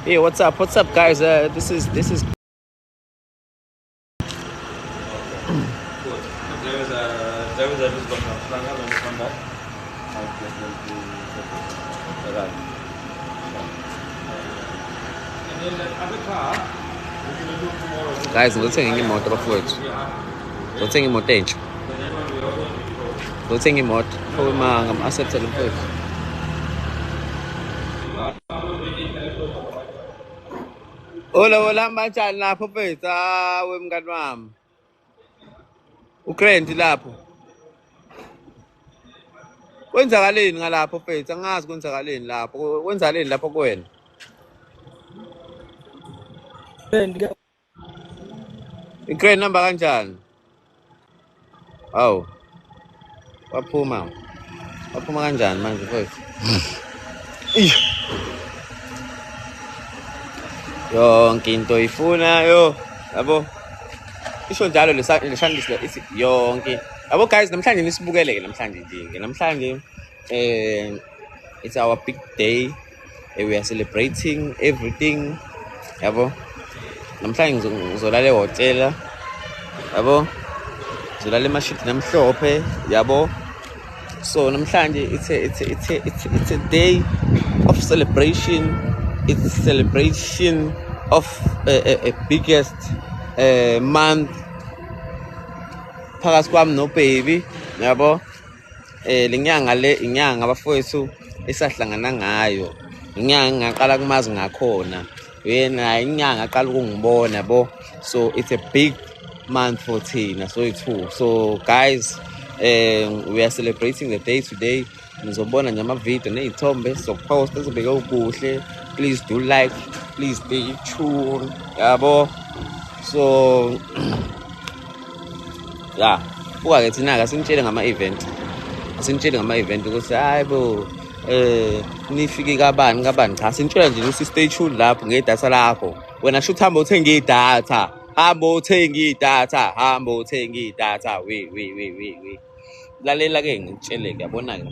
Hey, what's up? What's up, guys? This is Good. There was a risk of Franga when you come back. And then that other car, we're going to do tomorrow. guys. Ngizothenga imoto bafowethu. Ngizothenga imoto entsha. Ngizothenga imoto uma ngam-acceptele mfowethu. Hola, hamba kanjani lapho mfethu? Hawe mngani wami. Ugrand lapho. Kwenzakaleni ngalapho mfethu? Angazi kwenzakaleni lapho. Kwenzakaleni lapho kuwena? I-grand number kanjani? Hawu. Waphuma kanjani manje mfethu? Yonke into ifunayo, yabo. Isho njalo leshandisile ithi yonke. Yabo guys, namhlanje nisibukele namhlanje nje. Namhlanje it's our big day. We are celebrating everything. Yabo. Namhlanje ngizolala ehotel. Yabo. Ngizolala emashiti namhlophe, yabo. So namhlanje it's a day of celebration. It's a celebration of a biggest month. Phakathi kwami no baby, yabo. Lenyanga inyanga bafowethu esahlangana ngayo. Inyanga ngaqala kumazi ngakhona. Yena inyanga aqala ukungibona, yabo. So it's a big month for thina, so it's full. So guys, we are celebrating the day today. Nizobona nje ama-video nezithombe sokuposta ezobeka ukuhle. Please do like, please stay tuned, yabo. So yeah, buka-ke thina-ke asinitshele ngama-event. Asinitshele ngama-event ukuthi hayibo nifike kabani cha sinitshela nje ukuthi stay tuned lapho ngedatha lakho. Wena shoot hamba uthenga idatha. Hamba uthenga idatha. We. Lalela-ke ngitshele-ke yabona-ke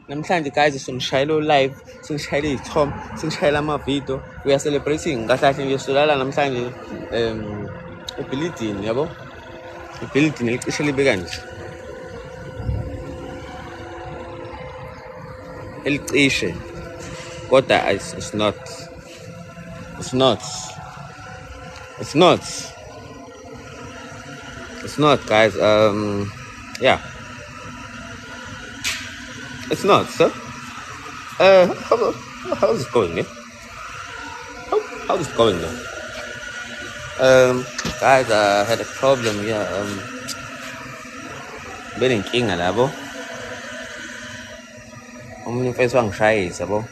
namhlanje guys singishayela live, singishayela izithombe, singishayela ama-video. We are celebrating kahle nje solala namhlanje ebuilding, yabo. Ibuilding elicishe libe kanje. Elicishe kodwa it's not guys. Yeah, it's not. So how's it going, man? How's it going though? Guys, I had a problem here. Benenkinga labo. Omunye mfethu wangishayisa, yabo.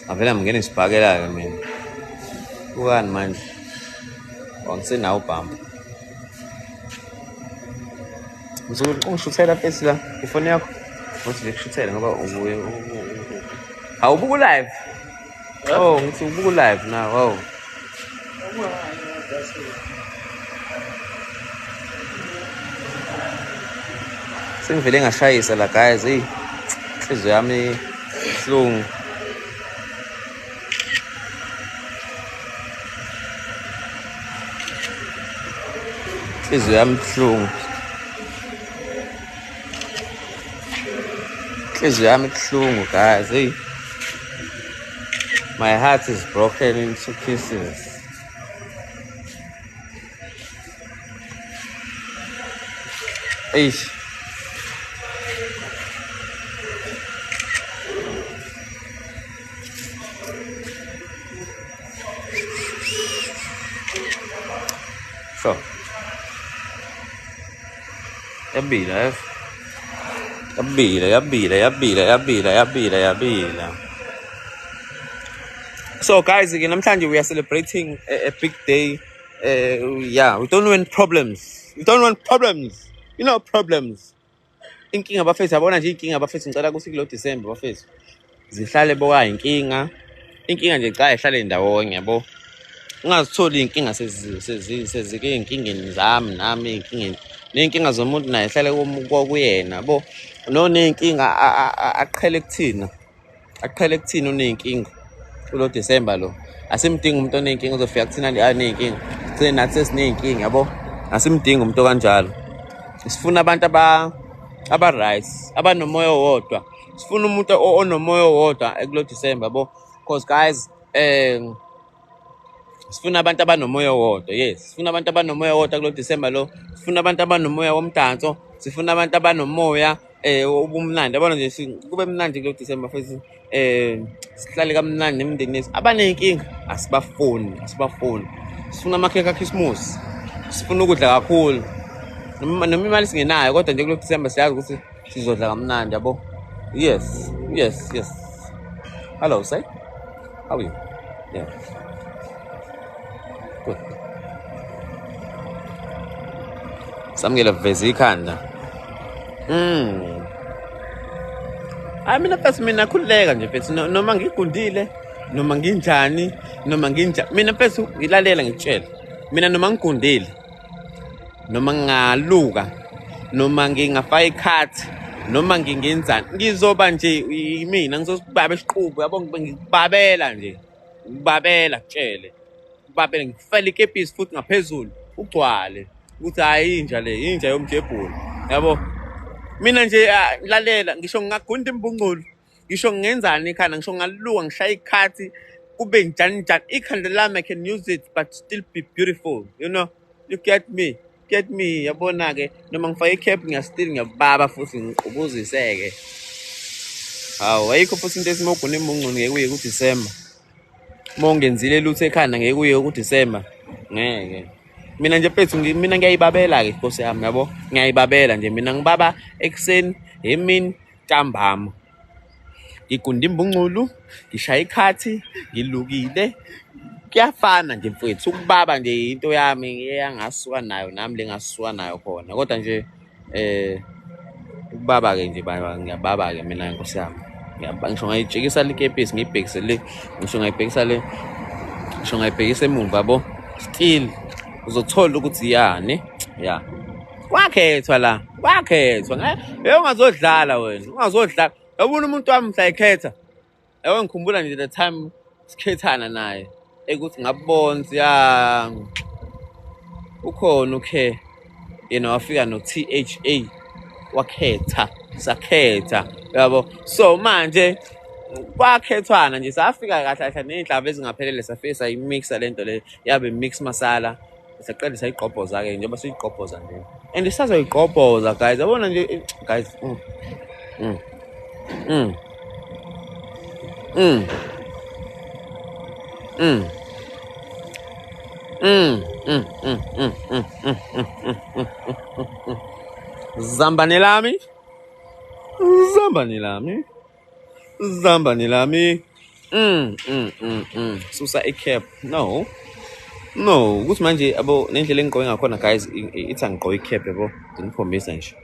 Avela mngene isibhakela-ke mina. Ukani manje? Wangisenawo ubhambo. Mzulu ungishuthela mfethu la ifoni yakho. Ngothi ngikushuthele ngoba ubuye awubuku live. Oh, ngithi ubuku live now. Oh. Sengivele ngashayisa la guys, hey. Inhliziyo yami ihlungu. Inhliziyo yami ihlungu. Inhliziyo yami ihlungu guys, hey. My heart is broken into pieces. Eish. So. Yabila. So guys, again, namhlanje we are celebrating a big day. Yeah, we don't want problems. You know problems. Inkinga bafethu yabona nje inkinga bafethu ngicela ukuthi kulo December bafethu zihlale boka inkinga. Inkinga nje cha ihlale ndawonye, yabo. Ungazitholi inkinga sezike inkingeni zami nami inkingeni. Nenkinga zomuntu naye ihlale kuyena, yabo. Nenkinga aqhele kuthina. Aqhele kuthina unenkinga. kulo December lo. Asimdingi umuntu onenkinga uzofika kuthina le anenkinga. Sine nathi sesinenkinga yabo. Asimdingi umuntu kanjalo. Sifuna abantu aba-right, abanomoya owodwa. Sifuna umuntu onomoya owodwa kulo December yabo. Because guys, sifuna abantu abanomoya owodwa. Yes, sifuna abantu abanomoya owodwa kulo December lo. Sifuna abantu abanomoya womdanso. Sifuna abantu abanomoya ubumnandi. Yabona nje kube mnandi kulo December futhi sihlale kamnandi nemindeni yethu. Abanenkinga asibafuni. Sifuna amakhekhe kaChristmas. Sifuna ukudla kakhulu. Noma imali singenayo kodwa nje kulo December siyazi ukuthi sizodla kamnandi yabo. Yes. Hello, say. How are you? Yeah. Good. Samgela veza ikhanda. Mina mfethu mina khuleka nje mfethu noma ngigundile noma nginjani mina mfethu ngilalela ngitshela mina noma ngigundile noma ngaluka noma ngingafaka ikhathi noma ngingenzani ngizoba nje mina ngizosibaba isiqubu yabo ngibabela nje ngibabela kutshele ngibabela ngifela ikepisi futhi ngaphezulu ugcwale ukuthi hayi inja yomjebhulu yabo. Mina nje lalela ngisho ngagunda imbungulu ngisho ngenzani ekhanda ngisho ngaluka ngishaya ikhathi kube njani ikhanda lami I can use it but still be beautiful, you know, you get me yabona ke noma ngifake icap ngiyababa futhi ngiqubuziseke. Hawu ayikho futhi into esimoguna imbungulu ngeke uye ku December mongenzile lutho ekhanda ngeke uye ku December ngeke. Mina nje mfethu mina ngiyayibabela ke Nkosi yami yabo, ngiyayibabela nje mina ngibaba ekseni emini ntambama ngigunda imbungulu ngishaya ikhathi ngilukile kuyafana nje mfethu ukubaba nje into yami eyangasuka nayo nami lengasuka nayo khona kodwa nje ukubaba ke nje ngiyababa ke mina Nkosi yami ngisho ngayijikisa le kepisi ngibhekise le ngisho ngayibhekisa emuva yabo still uzothola ukuthi yani ya wakhethwa la ungazodlala wena yabona umuntu wami mhlayikhetha yabo ngikhumbula nje the time sikhethana naye ukuthi ngabonzi ya ukhona yena wafika no THA wakhetha sakhetha yabo. So manje kwakhethwana nje safika kahle nendlava ezingaphelele safika sayimixa lento le yabe mix masala saqeda sayiqhobhoza ke njengoba siyiqhobhoza nje and isazoyiqhobhoza guys yabona nje guys Zambane lami susa icap no ukuthi manje abo nendlela engigqoke ngakhona guys ithi angigqoke icap yabo ngikhombisa nje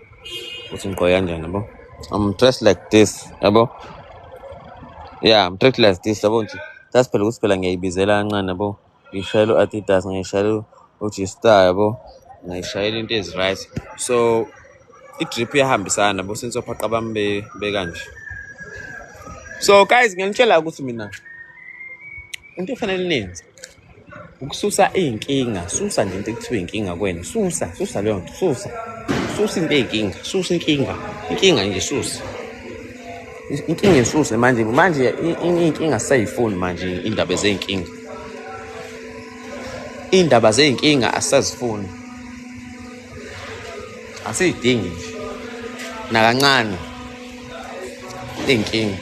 ukuthi ngigqoke kanjani yabo. I'm dressed like this yabo. Yeah, I'm dressed like this yabo nje that's phela ukuthi phela ngiyayibizela kancane yabo. Ngishayela uAdidas ngishayela uG-Star yabo ngishayela into ezi-right so i-drip iyahambisana yabo since ophaqa bami bekanje. So guys ngiyanitshela ukuthi mina into efanele nenze ukususa inkinga, susa nje into ekuthiwa inkinga kuwena, susa leyo nto, susa into eyinkinga, susa inkinga nje susa inkinga isuse manje inkinga sayifuni manje indaba zeyinkinga asazifuni asiyidingi nje nakancane inkinga.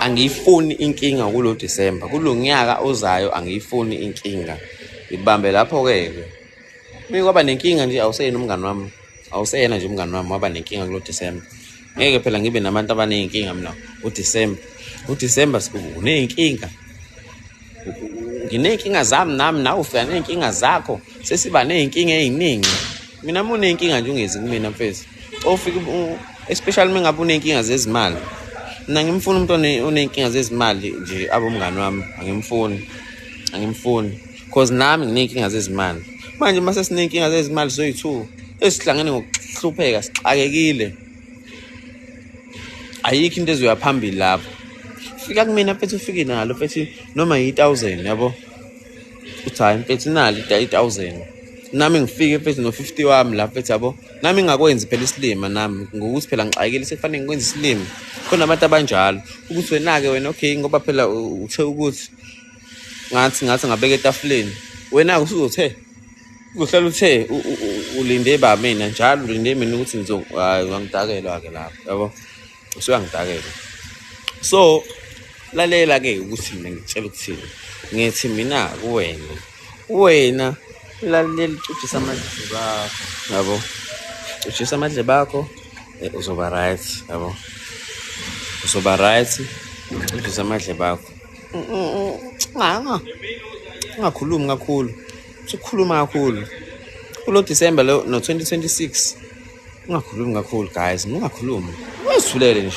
Angiyifuni inkinga kulo December kulo nyaka ozayo angiyifuni inkinga ibambe lapho ke mimi kwaba nenkinga nje awuseyena umngani wami awuseyena nje umngani wami waba nenkinga kulo December ngeke phela ngibe nabantu abanenkinga mina uDecember unenkinga nginenkinga zami nami nawe ufika nenkinga zakho sesiba nenkinga eziningi mina munenkinga nje ungezi kumina mfethu ofika especially mengabe unenkinga zezimali mina ngimfuna umuntu onenkinga zezimali nje abomngani wami angimfuni because nami nginenkinga zezimali manje mase sinenkinga zezimali soyi2 esihlangene ngokuhlupheka sixakekile ayikho into ezoya phambili lapho fika kumina mfethu ufike nalo mfethu noma yi-1000 yabo. Uthi hayi mfethu nali 1000. Nami ngifike mfethu no-50 wami la mfethu yabo. Nami ngingakwenzi phela isilima nami ngokuthi phela ngixakile sekufanele ngikwenze isilima. Khona abantu abanjalo ukuthi wena-ke wena okay ngoba phela uthe ukuthi ngathi ngabeka etafuleni. Wena-ke usuzothe uzohlala uthe ulinde ba mina njalo ulinde mina ukuthi ngizowangidakelwa-ke lapho yabo. Usuyangidakela. So lalela-ke ukuthi mina ngitshela ukuthini. Ngithi mina wena lalela ucujisa amadlebe akho yabo. Ucujisa amadlebe akho uzoba right yabo. Uzoba right ucujisa amadlebe akho. Ungakhulumi kakhulu. Usukhuluma kakhulu. Kulo December lo no 2026. Ungakhulumi kakhulu guys. Ungakhulumi. Wesithulele nje.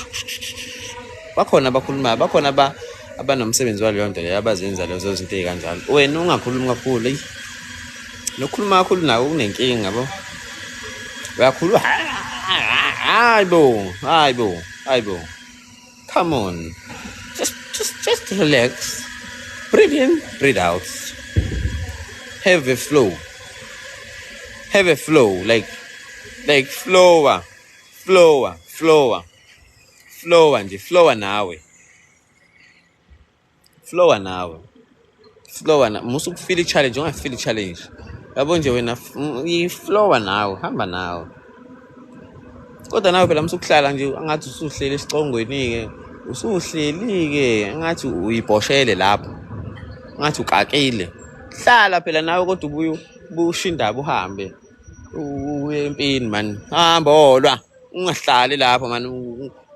Bakhona abakhulumayo, bakhona abanomsebenzi waleyo nto leyo abazenza lezo zinto ezikanjalo. Wena ungakhulumi kakhulu. Nokukhuluma kakhulu nawe unenkinga yabo. Uyakhuluma. Hayibo. Come on. Just relax. Breathe in, breathe out. Have a flow. Like flower nje, flower nawe. Musu feel challenge, ungafeel challenge. Yabo nje wena flower nawe, hamba nawe. Kodwa nawe phela musukuhlala nje angathi usuhlele esicongweni-ke. Usuhleli-ke angathi uyibhoshele lapho. Angathi ukakile. Hlala phela nawe kodwa ubuye ushindaba uhambe. Uye empini man. Hamba olwa. Ungahlali lapho man.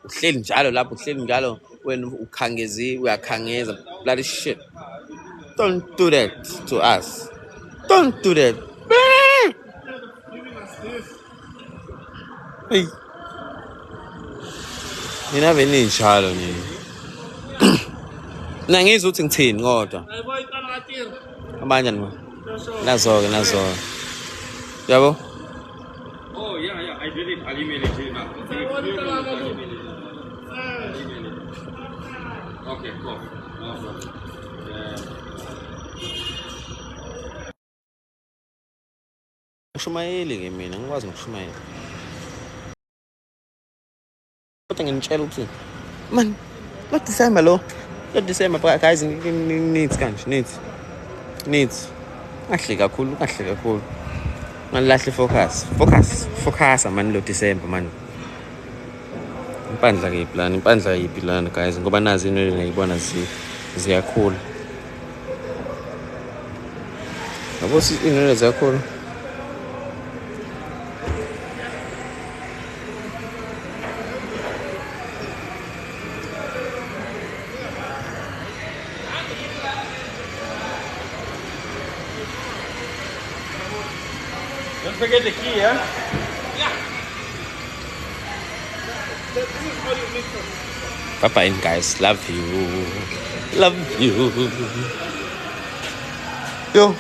Uhleli njalo lapho, wena uyakhangeza. Bloody shit. Don't do that to us. Don't do that. Hey. Mina vele njalo nini. Na ngizwe uthi ngithini kodwa. Abanye nima. Nazo. Yabo? Oh, yeah. I did it. I'll email it to you now. Okay, cool. No problem. Ngishumayeli-ke mina, ngikwazi ngokushumayela. Kodwa nginitshela ukuthi, man, lo December, guys, needs kanje, needs. Kahle kakhulu. Ngalahle focus man lo December man. Impandla yiphi lana guys ngoba nazi into ngiyibona ziyakhula. Yabo into ziyakhula. Don't forget the key, yeah? Bye-bye guys, love you. Yo.